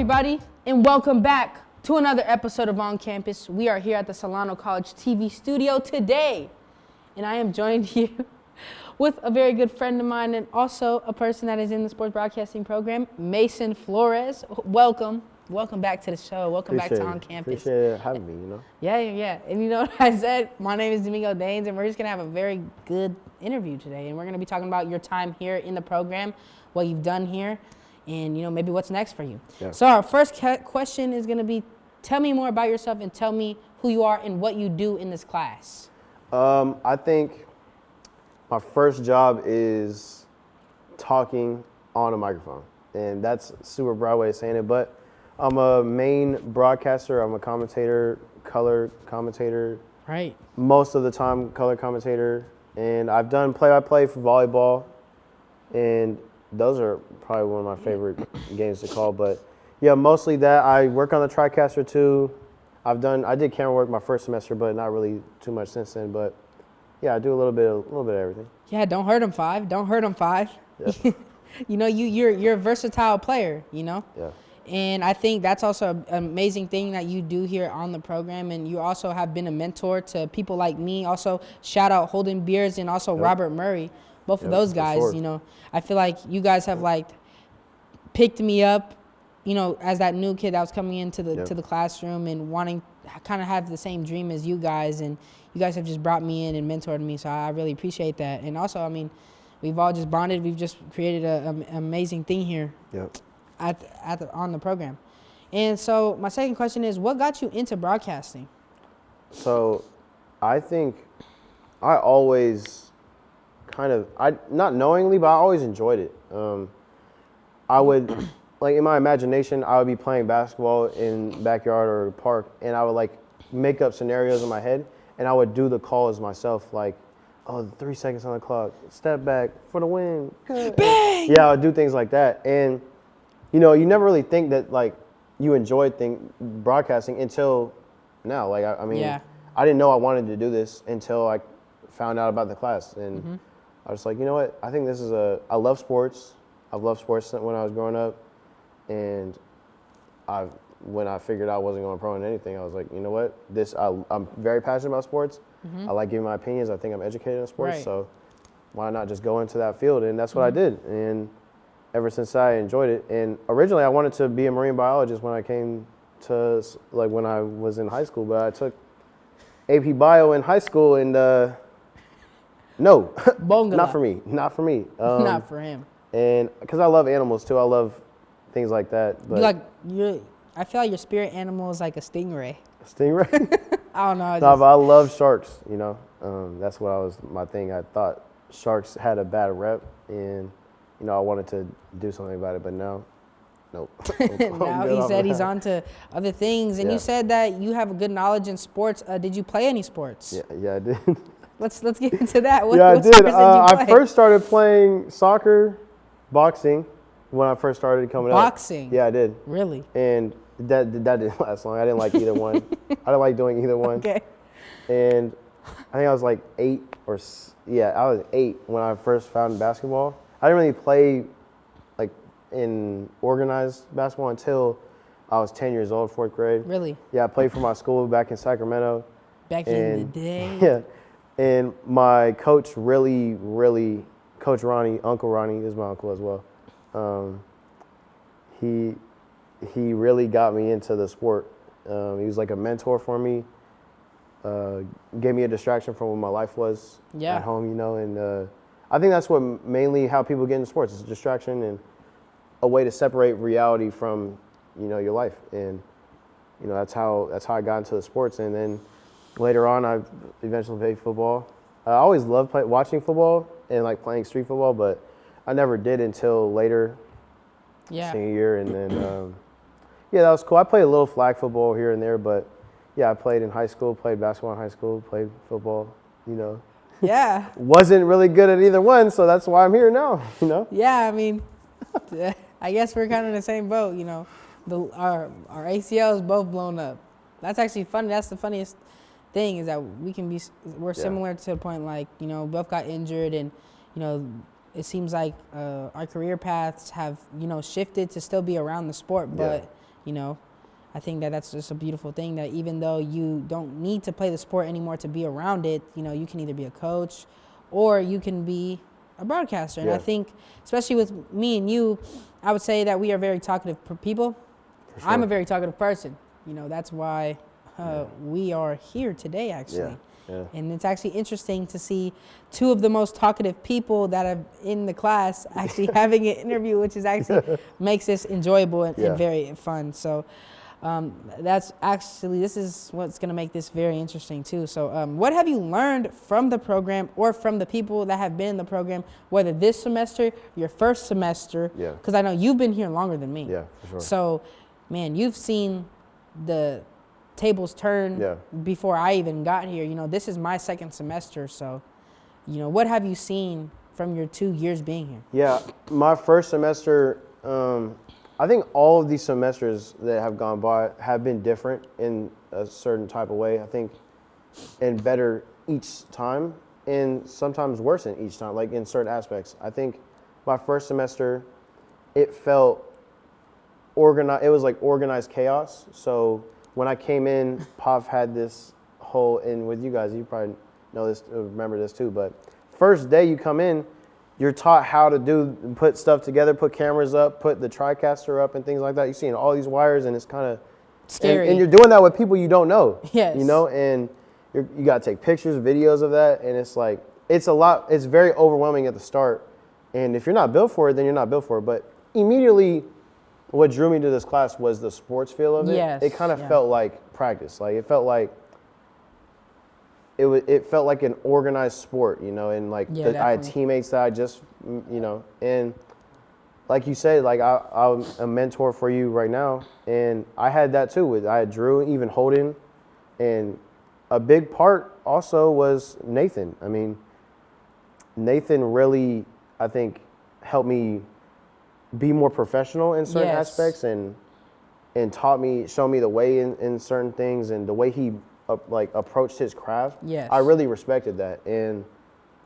everybody, and welcome back to another episode of On Campus. We are here at the Solano College TV studio today, and I am joined here with a very good friend of mine and also a person that is in the sports broadcasting program, Mason Flores. Welcome back to the show. Welcome back to On Campus. Appreciate having me, Yeah. And you know what I said? My name is Domingo Daynes, and we're just going to have a very good interview today. And we're going to be talking about your time here in the program, what you've done here, and, you know, maybe what's next for you. Yeah. So our first question is going to be, tell me more about yourself and tell me who you are and what you do in this class. I think my first job is talking on a microphone, and that's a super broad way of saying it, but I'm a main broadcaster. I'm a commentator, color commentator. Right. Most of the time, color commentator, and I've done play-by-play for volleyball, and those are probably one of my favorite games to call, but yeah, mostly that. I work on the TriCaster too. I did camera work my first semester, but not really too much since then. But yeah, I do a little bit of everything. Yeah, don't hurt them five. Yeah. You know, you're a versatile player. You know. Yeah. And I think that's also an amazing thing that you do here on the program, and you also have been a mentor to people like me. Also, shout out Holden Beers and also Robert Murray. Both of those guys, sure. You know, I feel like you guys have like picked me up, you know, as that new kid that was coming into the to the classroom and wanting kind of have the same dream as you guys, and you guys have just brought me in and mentored me, so I really appreciate that. And also, I mean, we've all just bonded. We've just created an amazing thing here on the program. And so my second question is, what got you into broadcasting? So I think I always not knowingly, but I always enjoyed it. I would, like in my imagination, I would be playing basketball in the backyard or a park, and I would like make up scenarios in my head, and I would do the calls myself, like, oh, 3 seconds on the clock, step back for the win. Bang! Yeah, I would do things like that. And, you know, you never really think that, like, you enjoyed broadcasting until now. Like, I mean, I didn't know I wanted to do this until I found out about the class. And I was like, you know what? I think this is I love sports. I've loved sports when I was growing up. And when I figured I wasn't going to pro in anything, I was like, you know what? I'm very passionate about sports. I like giving my opinions. I think I'm educated in sports. Right. So why not just go into that field? And that's what I did. And ever since I enjoyed it. And originally I wanted to be a marine biologist when I came to, like, when I was in high school. But I took AP Bio in high school, and no, not for me. Not for him. And because I love animals too, I love things like that. But I feel like your spirit animal is like a stingray. A stingray? I don't know. No, but I love sharks. You know, that's what my thing. I thought sharks had a bad rep, and you know, I wanted to do something about it. But now, nope. Now he said he's on to other things, and you said that you have a good knowledge in sports. Did you play any sports? Yeah, I did. Let's get into that. I did. I first started playing soccer, boxing, when I first started coming up. Boxing? Yeah, I did. Really? And that didn't last long. I didn't like either one. I didn't like doing either one. Okay. And I think I was like 8 I was 8 when I first found basketball. I didn't really play like in organized basketball until I was 10 years old, 4th grade. Really? Yeah, I played for my school back in Sacramento. Back in the day? Yeah. And my coach Coach Ronnie, Uncle Ronnie is my uncle as well. He really got me into the sport. He was like a mentor for me. Gave me a distraction from what my life was at home, you know. And I think that's what mainly how people get into sports. It's a distraction and a way to separate reality from, you know, your life. And you know, that's how I got into the sports. And then later on, I eventually played football. I always loved watching football and like playing street football, but I never did until later, senior year. And then, that was cool. I played a little flag football here and there, but yeah, I played in high school, played basketball in high school, played football, you know. Yeah. Wasn't really good at either one, so that's why I'm here now, you know. Yeah, I mean, I guess we're kind of in the same boat, you know. Our ACL is both blown up. That's actually funny. That's the funniest thing is that we're similar to the point, like, you know, both got injured, and, you know, it seems like our career paths have, you know, shifted to still be around the sport, but you know, I think that that's just a beautiful thing, that even though you don't need to play the sport anymore to be around it, you know, you can either be a coach or you can be a broadcaster. And I think, especially with me and you, I would say that we are very talkative people. Sure. I'm a very talkative person. You know, that's why we are here today, actually. Yeah. And it's actually interesting to see two of the most talkative people that are in the class actually having an interview, which is actually makes this enjoyable and very fun. So that's actually, this is what's going to make this very interesting too. So what have you learned from the program or from the people that have been in the program, whether this semester, your first semester, because I know you've been here longer than me. Yeah, for sure. So, man, you've seen the tables turn before I even got here. You know, this is my second semester. So, you know, what have you seen from your 2 years being here? Yeah, my first semester, I think all of these semesters that have gone by have been different in a certain type of way. I think, and better each time, and sometimes worse in each time, like in certain aspects. I think my first semester, it felt organized. It was like organized chaos. So when I came in, POF had this whole, and with you guys, you probably know this, remember this too, but first day you come in, you're taught how to put stuff together, put cameras up, put the TriCaster up and things like that. You're seeing all these wires and it's kind of scary. And you're doing that with people you don't know. Yes. You know, and you got to take pictures, videos of that. And it's like, it's a lot, it's very overwhelming at the start. And if you're not built for it, then you're not built for it. But immediately what drew me to this class was the sports feel of it. Yes. It kind of felt like practice. Like it felt like, it felt like an organized sport, you know, and like I had teammates that I just, you know, and like you said, like I'm a mentor for you right now, and I had that too. I had Drew, even Holden, and a big part also was Nathan. I mean, Nathan really, I think, helped me be more professional in certain aspects, and showed me the way in certain things, and the way he approached his craft. Yes. I really respected that, and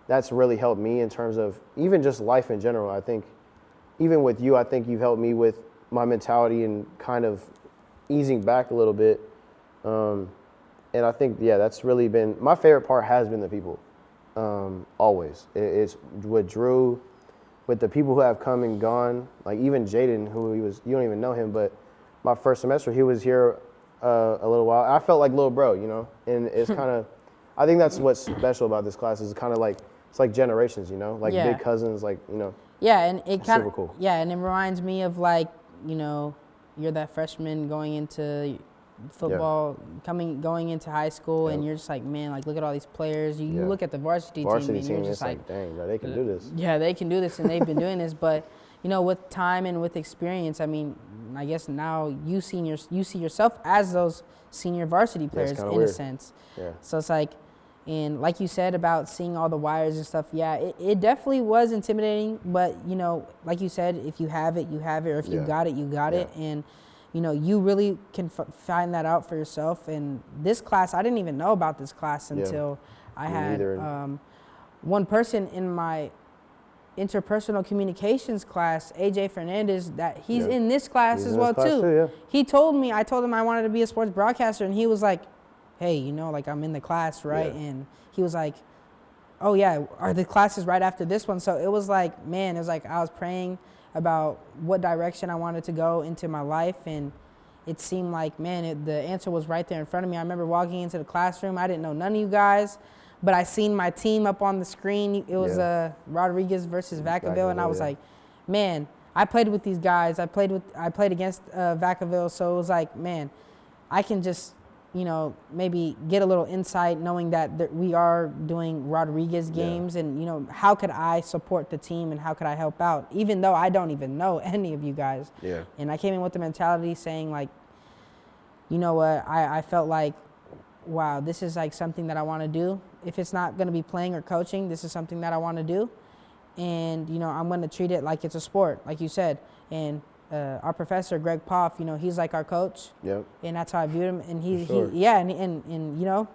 that's really helped me in terms of even just life in general. I think even with you, I think you've helped me with my mentality and kind of easing back a little bit. And I think, that's really been, my favorite part has been the people, always. It's with Drew, with the people who have come and gone, like even Jaden, you don't even know him, but my first semester, he was here a little while. I felt like little bro, you know, and it's kind of, I think that's what's special about this class is kind of like, it's like generations, you know, like big cousins, like, you know. Yeah, and it kind of, cool. Yeah, and it reminds me of like, you know, you're that freshman going into football, going into high school, and you're just like, man, like look at all these players. You look at the varsity team, and you're just like, dang, bro, they can do this. Yeah, they can do this, and they've been doing this, but you know, with time and with experience, I mean, I guess now you see yourself as those senior varsity players in a sense. Yeah. So it's like, and like you said about seeing all the wires and stuff, it definitely was intimidating. But you know, like you said, if you have it, you have it, or if you got it, you got it, and you know, you really can find that out for yourself. And this class, I didn't even know about this class until I had one person in my interpersonal communications class, AJ Fernandez, that he's in this class as well too. He told me, I told him I wanted to be a sports broadcaster, and he was like, hey, you know, like I'm in the class, right? And he was like, oh yeah, are the classes right after this one? So it was like, man, it was like I was praying about what direction I wanted to go into my life, and it seemed like, man, the answer was right there in front of me. I remember walking into the classroom, I didn't know none of you guys, but I seen my team up on the screen. It was Rodriguez versus Vacaville, and I was like, man, I played with these guys. I played against Vacaville, so it was like, man, I can just, you know, maybe get a little insight knowing that we are doing Rodriguez games, and you know, how could I support the team and how could I help out, even though I don't even know any of you guys. Yeah. And I came in with the mentality saying like, you know what, I felt like, wow, this is like something that I want to do. If it's not going to be playing or coaching, this is something that I want to do. And, you know, I'm going to treat it like it's a sport, like you said. And our professor, Greg Poff, you know, he's like our coach. Yep. And that's how I viewed him. And he you know,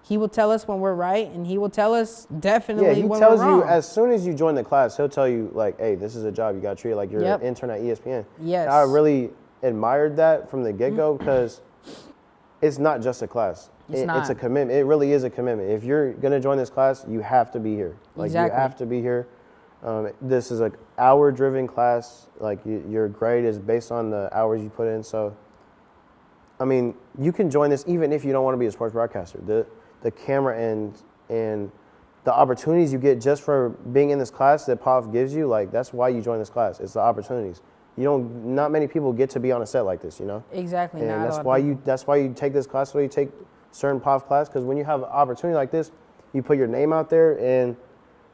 he will tell us when we're right, and he will tell us definitely when we're wrong. He tells you as soon as you join the class, he'll tell you like, hey, this is a job, you got to treat it like you're an intern at ESPN. Yes. I really admired that from the get-go because it's not just a class. It's a commitment. It really is a commitment. If you're going to join this class, you have to be here. Like, exactly. You have to be here. This is an hour-driven class. Like, your grade is based on the hours you put in. So, I mean, you can join this even if you don't want to be a sports broadcaster. The camera and the opportunities you get just for being in this class that POF gives you, like, that's why you join this class. It's the opportunities. Not many people get to be on a set like this, you know? Exactly. And that's why you take this class, so you take certain POF class, because when you have an opportunity like this, you put your name out there, and,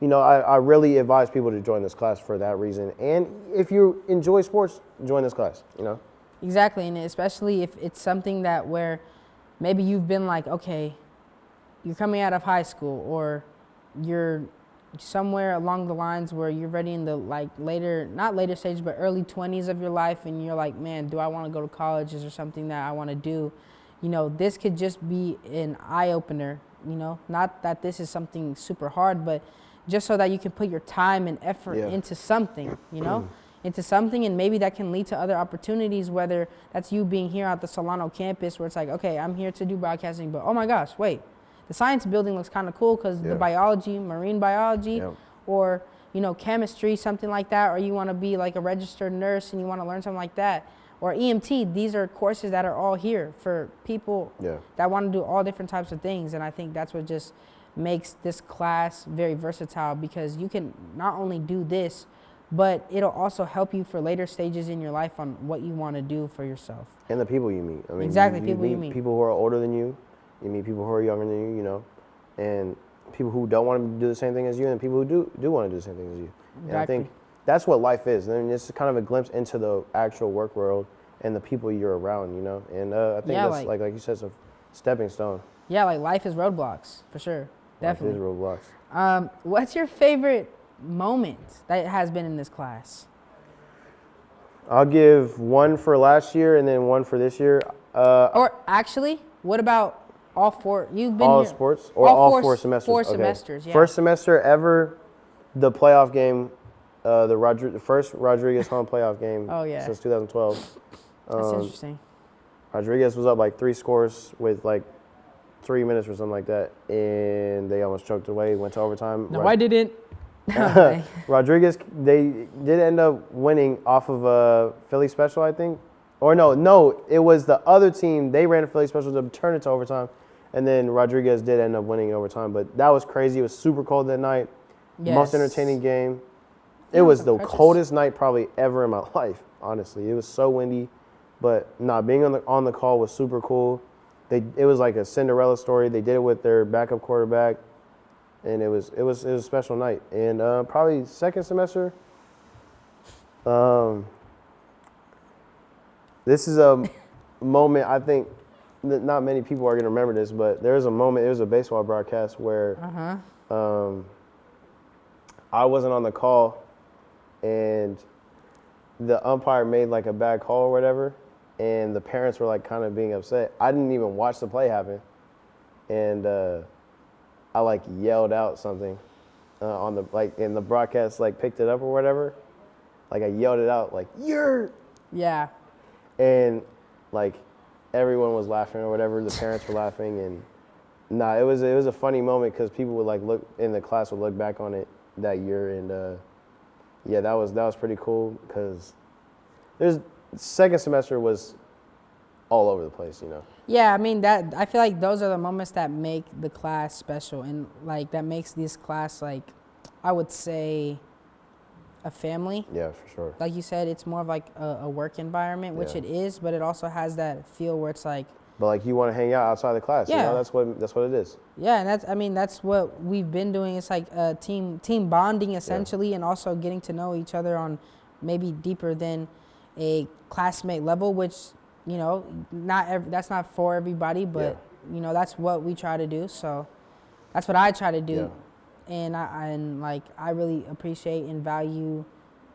you know, I really advise people to join this class for that reason. And if you enjoy sports, join this class, you know? Exactly, and especially if it's something that where maybe you've been like, okay, you're coming out of high school, or you're somewhere along the lines where you're ready in the not later stage, but early 20s of your life, and you're like, man, do I want to go to college? Is there something that I want to do? You know, this could just be an eye-opener, you know, not that this is something super hard, but just so that you can put your time and effort into something, you know, into something, and maybe that can lead to other opportunities, whether that's you being here at the Solano campus where it's like, okay, I'm here to do broadcasting, but oh my gosh, wait, the science building looks kind of cool because the biology, marine biology, or, you know, chemistry, something like that, or you want to be like a registered nurse and you want to learn something like that, or EMT. These are courses that are all here for people that want to do all different types of things, and I think that's what just makes this class very versatile, because you can not only do this, but it'll also help you for later stages in your life on what you want to do for yourself. And the people you meet. I mean, exactly, you meet people who are older than you. You meet people who are younger than you, you know, and people who don't want to do the same thing as you, and people who do want to do the same thing as you. Exactly. And I think that's what life is. And it's kind of a glimpse into the actual work world and the people you're around, you know. And I think that's, like you said, it's a stepping stone. Yeah, like life is roadblocks, for sure. Definitely. Life is roadblocks. What's your favorite moment that has been in this class? I'll give one for last year and then one for this year. Or actually, what about all four? You've been all here. Sports or all 4 semesters? 4 semesters, yeah. First semester ever, the playoff game, the first Rodriguez home playoff game since 2012. That's interesting. Rodriguez was up like 3 scores with like 3 minutes or something like that, and they almost choked away, went to overtime. No, I didn't. Rodriguez, they did end up winning off of a Philly special, I think. Or no, it was the other team. They ran a Philly special to turn it to overtime, and then Rodriguez did end up winning in overtime. But that was crazy. It was super cold that night. Yes. Most entertaining game. It was the coldest night probably ever in my life, honestly. It was so windy. But being on the call was super cool. It was like a Cinderella story. They did it with their backup quarterback, and it was a special night. And probably second semester, this is a moment, I think that not many people are going to remember this, but there was a moment, it was a baseball broadcast where I wasn't on the call, and the umpire made like a bad call or whatever, and the parents were like kind of being upset. I didn't even watch the play happen, and I like yelled out something on the, like, and the broadcast like picked it up or whatever. Like I yelled it out like, "You're." Yeah. And like everyone was laughing or whatever. The parents were laughing, and it was a funny moment because people would like look in the class would look back on it that year, and that was pretty cool because second semester was all over the place, you know. Yeah, I mean I feel like those are the moments that make the class special, and like that makes this class, like, I would say, a family. Yeah, for sure. Like you said, it's more of like a work environment, which it is, but it also has that feel where it's like. But like you want to hang out outside the class, you know, that's what it is. Yeah, and that's what we've been doing. It's like team bonding essentially, and also getting to know each other on maybe deeper than a classmate level, which, you know, that's not for everybody, but you know, that's what we try to do. So that's what I try to do. Yeah. And I really appreciate and value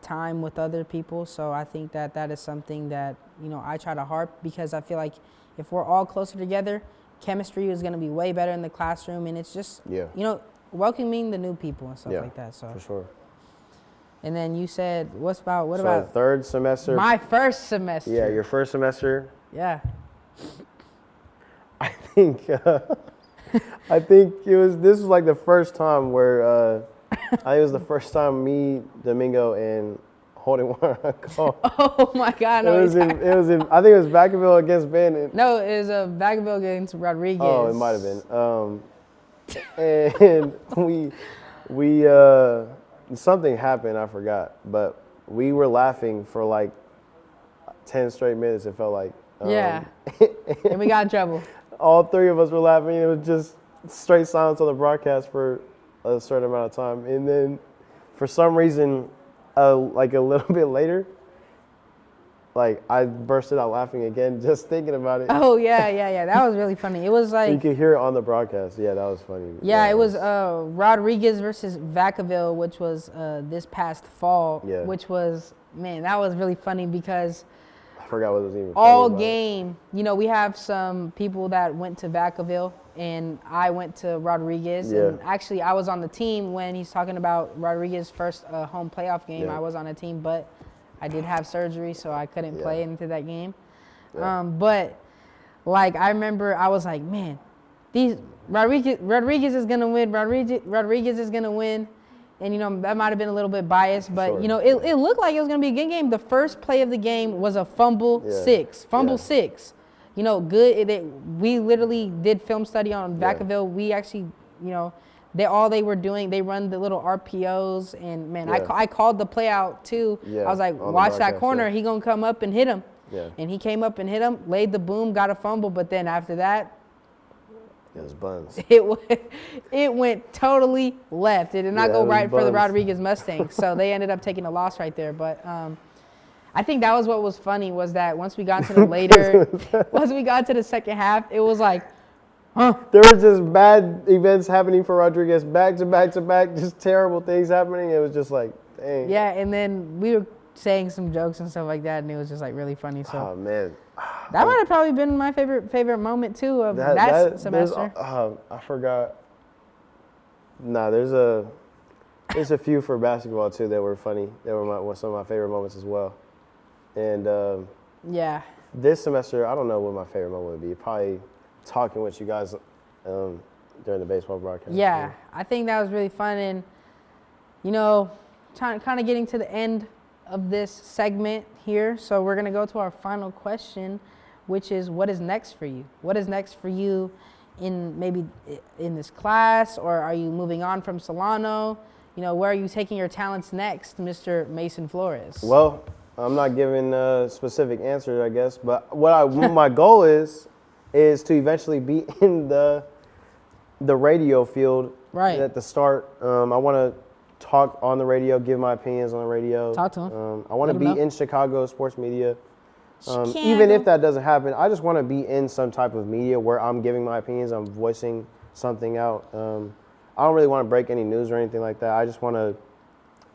time with other people. So I think that is something that, you know, I try to harp, because I feel like if we're all closer together, chemistry is going to be way better in the classroom, and it's just, you know, welcoming the new people and stuff like that. So for sure. And then you said, what So about third semester? my first semester? Yeah, your first semester. Yeah. I think this was like the first time where I think it was the first time me, Domingo, and Holding won a call. Oh my God! No, it was in I think it was Vacaville against Ben. No, it was a Vacaville against Rodriguez. Oh, it might have been. And we something happened, I forgot, but we were laughing for like 10 straight minutes. It felt like. Yeah. And we got in trouble. All three of us were laughing. It was just straight silence on the broadcast for a certain amount of time, and then for some reason, like a little bit later, like I bursted out laughing again just thinking about it. Oh yeah. That was really funny. It was like you could hear it on the broadcast. Yeah, that was funny. Yeah, it was Rodriguez versus Vacaville, which was this past fall. Yeah. Which was, man, that was really funny because I forgot what was even all funny about game. You know, we have some people that went to Vacaville, and I went to Rodriguez. Yeah. And actually, I was on the team when he's talking about Rodriguez's first home playoff game. Yeah. I was on the team, but I did have surgery, so I couldn't play into that game. Yeah. But like I remember, I was like, man, these Rodriguez is gonna win. Rodriguez is gonna win. And, you know, that might have been a little bit biased, but, Sure. you know, it looked like it was going to be a good game. The first play of the game was a fumble six. You know, good. We literally did film study on Vacaville. We actually, you know, they were doing, they run the little RPOs. And, man, I called the play out, too. Yeah, I was like, watch that corner. Yeah. He going to come up and hit him. Yeah. And he came up and hit him, laid the boom, got a fumble. But then after that, it was buns. It went totally left. It did not go right for the buns. Rodriguez Mustangs, so they ended up taking a loss right there. But I think that was what was funny was that once we got to the second half, it was like, huh? There were just bad events happening for Rodriguez, back to back to back, just terrible things happening. It was just like, dang. Yeah, and then we were saying some jokes and stuff like that, and it was just like really funny. So Oh man. that might have probably been my favorite moment too of that semester. I forgot. Nah, there's a few for basketball too that were funny. That were some of my favorite moments as well. And yeah. this semester, I don't know what my favorite moment would be. Probably talking with you guys during the baseball broadcast. Yeah, I think that was really fun, and you know, kind of getting to the end of this segment here. So we're gonna go to our final question, which is, what is next for you? What is next for you in this class, or are you moving on from Solano? You know, where are you taking your talents next, Mr. Mason Flores? Well, I'm not giving a specific answer, I guess, but my goal is to eventually be in the radio field. Right. At the start. I want to talk on the radio, give my opinions on the radio. Talk to him. I want to be know. in Chicago sports media. Even if that doesn't happen, I just want to be in some type of media where I'm giving my opinions, I'm voicing something out. I don't really want to break any news or anything like that. I just want to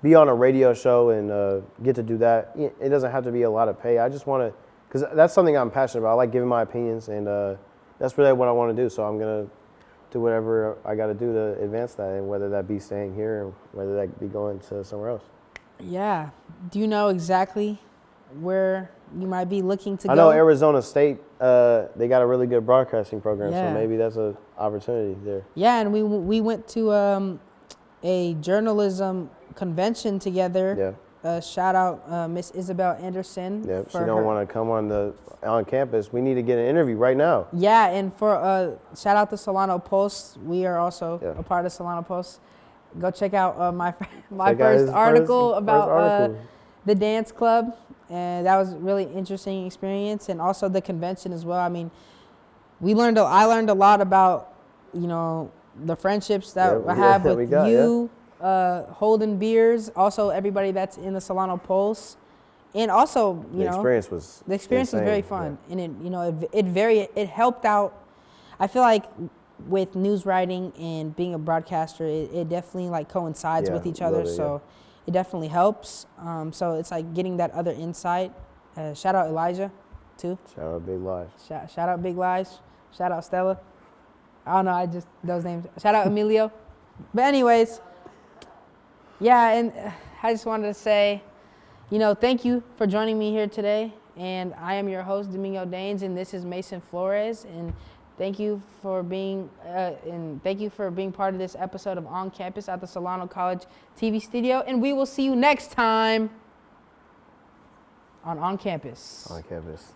be on a radio show and get to do that. It doesn't have to be a lot of pay. I just want to, because that's something I'm passionate about. I like giving my opinions, and that's really what I want to do. So I'm going to do whatever I got to do to advance that, and whether that be staying here or whether that be going to somewhere else. Yeah. Do you know exactly where you might be looking to go? I know Arizona State, they got a really good broadcasting program, Yeah. so maybe that's an opportunity there. Yeah, and we went to a journalism convention together. Yeah. Shout out Miss Isabel Anderson. Yeah, she don't want to come on campus. We need to get an interview right now. Yeah, and for shout out to Solano Post. We are also a part of Solano Post. Go check out my first article about the dance club, and that was a really interesting experience, and also the convention as well. I mean, I learned a lot about, you know, the friendships that I have with you. Holding beers, also everybody that's in the Solano Pulse, and also the experience was very fun, and it helped out. I feel like with news writing and being a broadcaster, it definitely like coincides with each other, so it definitely helps. So it's like getting that other insight. Shout out Elijah, too. Shout out Big Lige. Shout out Big Lige. Shout out Stella. I don't know. Those names. Shout out Emilio. But anyways. Yeah, and I just wanted to say, thank you for joining me here today. And I am your host, Domingo Daynes, and this is Mason Flores. And thank you for being part of this episode of On Campus at the Solano College TV studio. And we will see you next time on Campus. On Campus.